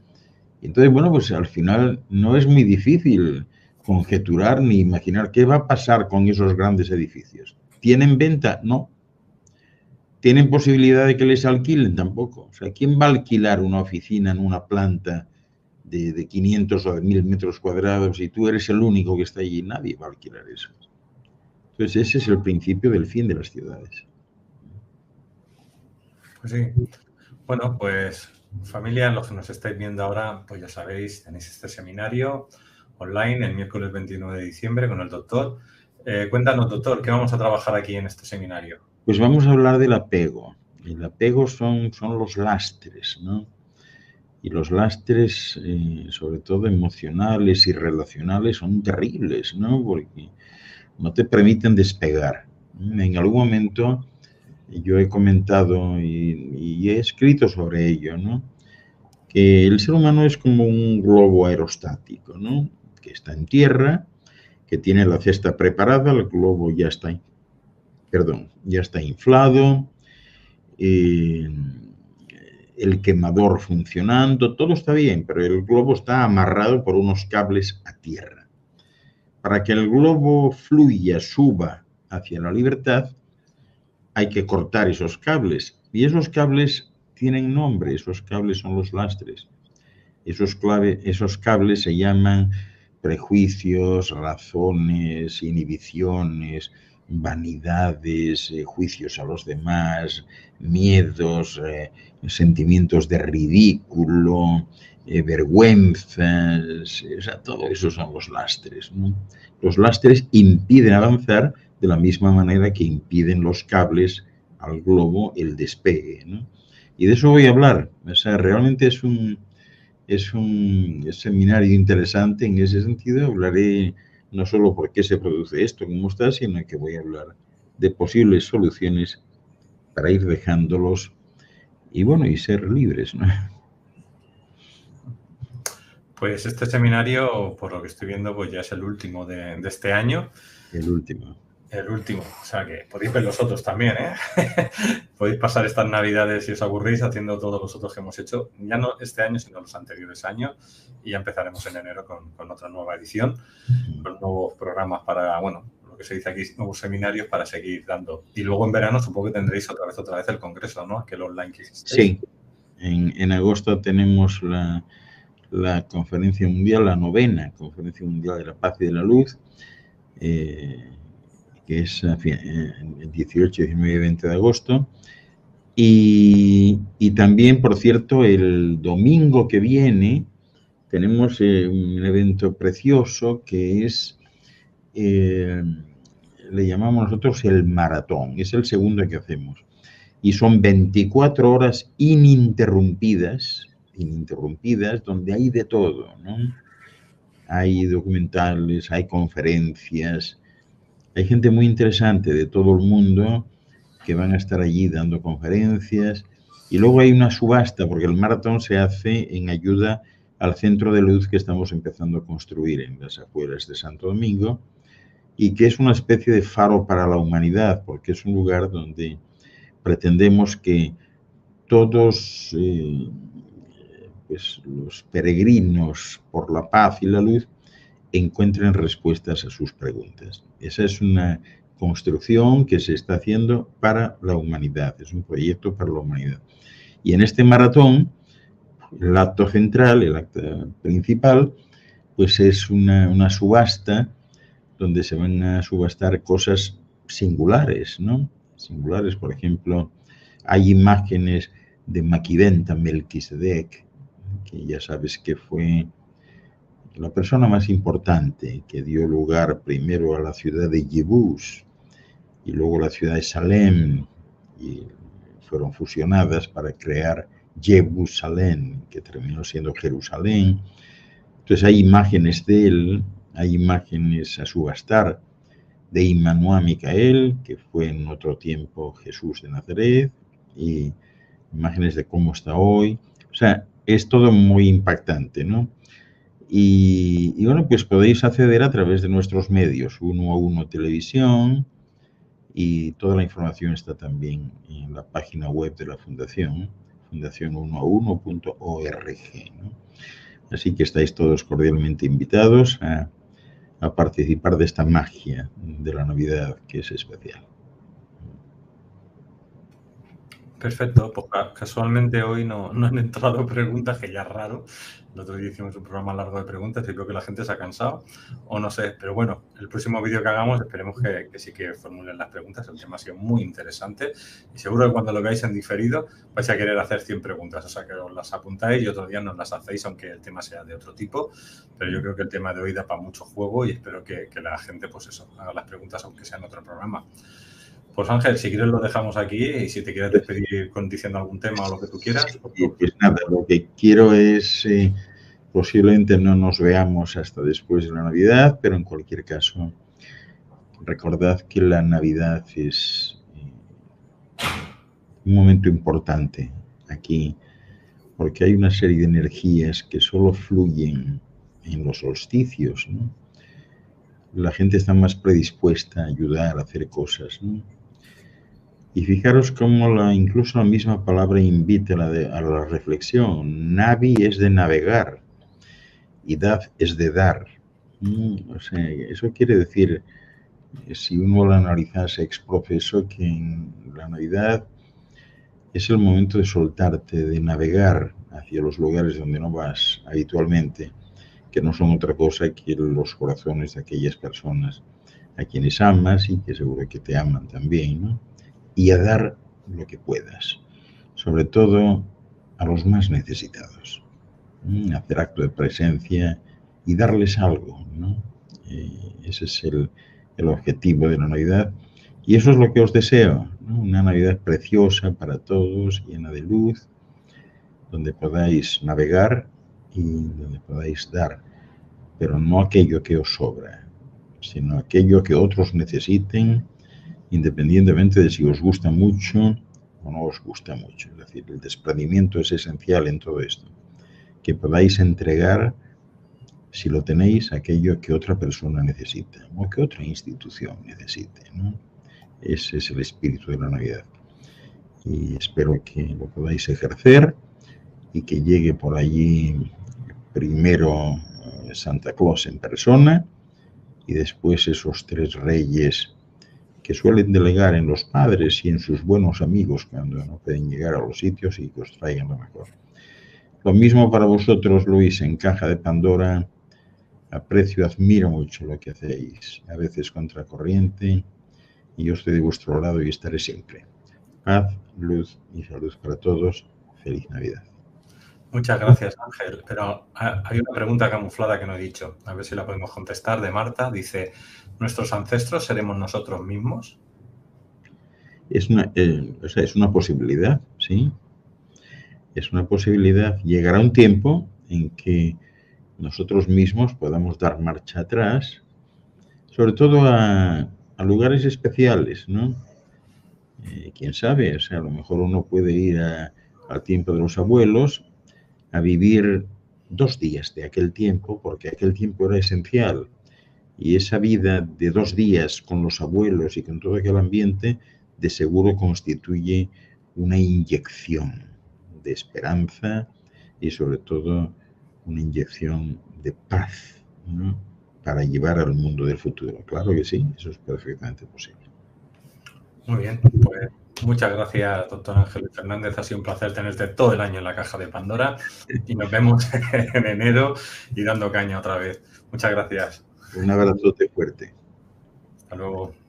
Speaker 2: Entonces, bueno, pues al final no es muy difícil conjeturar ni imaginar qué va a pasar con esos grandes edificios. ¿Tienen venta? No. ¿Tienen posibilidad de que les alquilen? Tampoco. O sea, ¿quién va a alquilar una oficina en una planta de 500 o de 1000 metros cuadrados y tú eres el único que está allí? Nadie va a alquilar eso. Entonces, ese es el principio del fin de las ciudades.
Speaker 1: Pues sí. Bueno, pues familia, los que nos estáis viendo ahora, pues ya sabéis, tenéis este seminario online el miércoles 29 de diciembre con el doctor. Cuéntanos, doctor, ¿qué vamos a trabajar aquí en este seminario?
Speaker 2: Pues vamos a hablar del apego. El apego son los lastres, ¿no? Y los lastres, sobre todo emocionales y relacionales, son terribles, ¿no? Porque no te permiten despegar. En algún momento yo he comentado y he escrito sobre ello, ¿no? Que el ser humano es como un globo aerostático, ¿no? Que está en tierra, que tiene la cesta preparada, el globo ya está inflado, el quemador funcionando, todo está bien, pero el globo está amarrado por unos cables a tierra. Para que el globo fluya, suba hacia la libertad, hay que cortar esos cables. Y esos cables tienen nombre, esos cables son los lastres. Esos cables se llaman prejuicios, razones, inhibiciones, vanidades, juicios a los demás, miedos, sentimientos de ridículo, vergüenzas, o sea, todo eso son los lastres, ¿no? Los lastres impiden avanzar de la misma manera que impiden los cables al globo el despegue, ¿no? Y de eso voy a hablar. O sea, realmente es un seminario interesante en ese sentido. Hablaré no solo por qué se produce esto, cómo está, sino que voy a hablar de posibles soluciones para ir dejándolos y, bueno, y ser libres, ¿no?
Speaker 1: Pues este seminario, por lo que estoy viendo, pues ya es el último de este año.
Speaker 2: El último.
Speaker 1: El último. O sea que podéis ver los otros también, ¿eh? Podéis pasar estas navidades si os aburrís haciendo todos los otros que hemos hecho, ya no este año, sino los anteriores años. Y ya empezaremos en enero con otra nueva edición, con nuevos programas para, bueno, lo que se dice aquí, nuevos seminarios para seguir dando. Y luego en verano supongo que tendréis otra vez el congreso, ¿no? Aquel online que hicisteis.
Speaker 2: Sí. En agosto tenemos la conferencia mundial, la 9ª Conferencia Mundial de la Paz y de la Luz, que es el 18, 19 y 20 de agosto. Y también, por cierto, el domingo que viene tenemos un evento precioso que es, le llamamos nosotros el maratón, es el segundo que hacemos. Y son 24 horas ininterrumpidas, donde hay de todo, ¿no? Hay documentales, hay conferencias, hay gente muy interesante de todo el mundo que van a estar allí dando conferencias. Y luego hay una subasta, porque el maratón se hace en ayuda al centro de luz que estamos empezando a construir en las afueras de Santo Domingo, y que es una especie de faro para la humanidad, porque es un lugar donde pretendemos que todos pues los peregrinos por la paz y la luz encuentren respuestas a sus preguntas. Esa es una construcción que se está haciendo para la humanidad, es un proyecto para la humanidad. Y en este maratón, el acto central, el acto principal, pues es una subasta donde se van a subastar cosas singulares, ¿no? Singulares, por ejemplo, hay imágenes de Maquiventa Melquisedec, que ya sabes que fue la persona más importante que dio lugar primero a la ciudad de Jebús y luego la ciudad de Salem, y fueron fusionadas para crear Jerusalén, que terminó siendo Jerusalén. Entonces hay imágenes de él, hay imágenes a subastar de Immanuel Micael, que fue en otro tiempo Jesús de Nazaret, y imágenes de cómo está hoy. O sea, es todo muy impactante, ¿no? Y bueno, pues podéis acceder a través de nuestros medios, 1 Televisión, y toda la información está también en la página web de la Fundación, fundacion1a1.org, ¿no? Así que estáis todos cordialmente invitados a participar de esta magia de la Navidad, que es especial.
Speaker 1: Perfecto, pues casualmente hoy no han entrado preguntas, que ya es raro. El otro día hicimos un programa largo de preguntas y creo que la gente se ha cansado, o no sé, pero bueno, el próximo vídeo que hagamos esperemos que sí que formulen las preguntas. El tema ha sido muy interesante y seguro que cuando lo veáis en diferido vais a querer hacer 100 preguntas, o sea que os las apuntáis y otro día nos las hacéis, aunque el tema sea de otro tipo, pero yo creo que el tema de hoy da para mucho juego y espero que la gente, pues eso, haga las preguntas aunque sea en otro programa. Pues Ángel, si quieres lo dejamos aquí y si te quieres despedir diciendo algún tema o lo que tú quieras.
Speaker 2: Pues nada, lo que quiero es, posiblemente no nos veamos hasta después de la Navidad, pero en cualquier caso, recordad que la Navidad es un momento importante aquí, porque hay una serie de energías que solo fluyen en los solsticios, ¿no? La gente está más predispuesta a ayudar, a hacer cosas, ¿no? Y fijaros cómo incluso la misma palabra invita a la reflexión. Navi es de navegar y Dav es de dar. O sea, eso quiere decir, si uno lo analizase ex profeso, que en la Navidad es el momento de soltarte, de navegar hacia los lugares donde no vas habitualmente, que no son otra cosa que los corazones de aquellas personas a quienes amas y que seguro que te aman también, ¿no? Y a dar lo que puedas, sobre todo a los más necesitados. hacer acto de presencia y darles algo, ¿no? Ese es el objetivo de la Navidad. Y eso es lo que os deseo, ¿no? Una Navidad preciosa para todos, llena de luz, donde podáis navegar y donde podáis dar, pero no aquello que os sobra, sino aquello que otros necesiten, independientemente de si os gusta mucho o no os gusta mucho. Es decir, el desprendimiento es esencial en todo esto. Que podáis entregar, si lo tenéis, aquello que otra persona necesita o que otra institución necesite, ¿no? Ese es el espíritu de la Navidad. Y espero que lo podáis ejercer y que llegue por allí primero Santa Claus en persona y después esos 3 reyes que suelen delegar en los padres y en sus buenos amigos cuando no pueden llegar a los sitios y que os traigan lo mejor. Lo mismo para vosotros, Luis, en Caja de Pandora. Aprecio, admiro mucho lo que hacéis, a veces contracorriente, y yo estoy de vuestro lado y estaré siempre. Paz, luz y salud para todos. Feliz Navidad.
Speaker 1: Muchas gracias, Ángel. Pero hay una pregunta camuflada que no he dicho. A ver si la podemos contestar, de Marta. Dice, ¿nuestros ancestros seremos nosotros mismos?
Speaker 2: Es una posibilidad, ¿sí? Es una posibilidad. Llegará un tiempo en que nosotros mismos podamos dar marcha atrás, sobre todo a lugares especiales, ¿no? Quién sabe, o sea, a lo mejor uno puede ir al tiempo de los abuelos a vivir 2 días de aquel tiempo, porque aquel tiempo era esencial. Y esa vida de 2 días con los abuelos y con todo aquel ambiente, de seguro constituye una inyección de esperanza y sobre todo una inyección de paz, ¿no? Para llevar al mundo del futuro. Claro que sí, eso es perfectamente posible.
Speaker 1: Muy bien, pues muchas gracias, doctor Ángel Fernández. Ha sido un placer tenerte todo el año en la Caja de Pandora y nos vemos en enero y dando caña otra vez. Muchas gracias.
Speaker 2: Un abrazote fuerte.
Speaker 1: Hasta luego.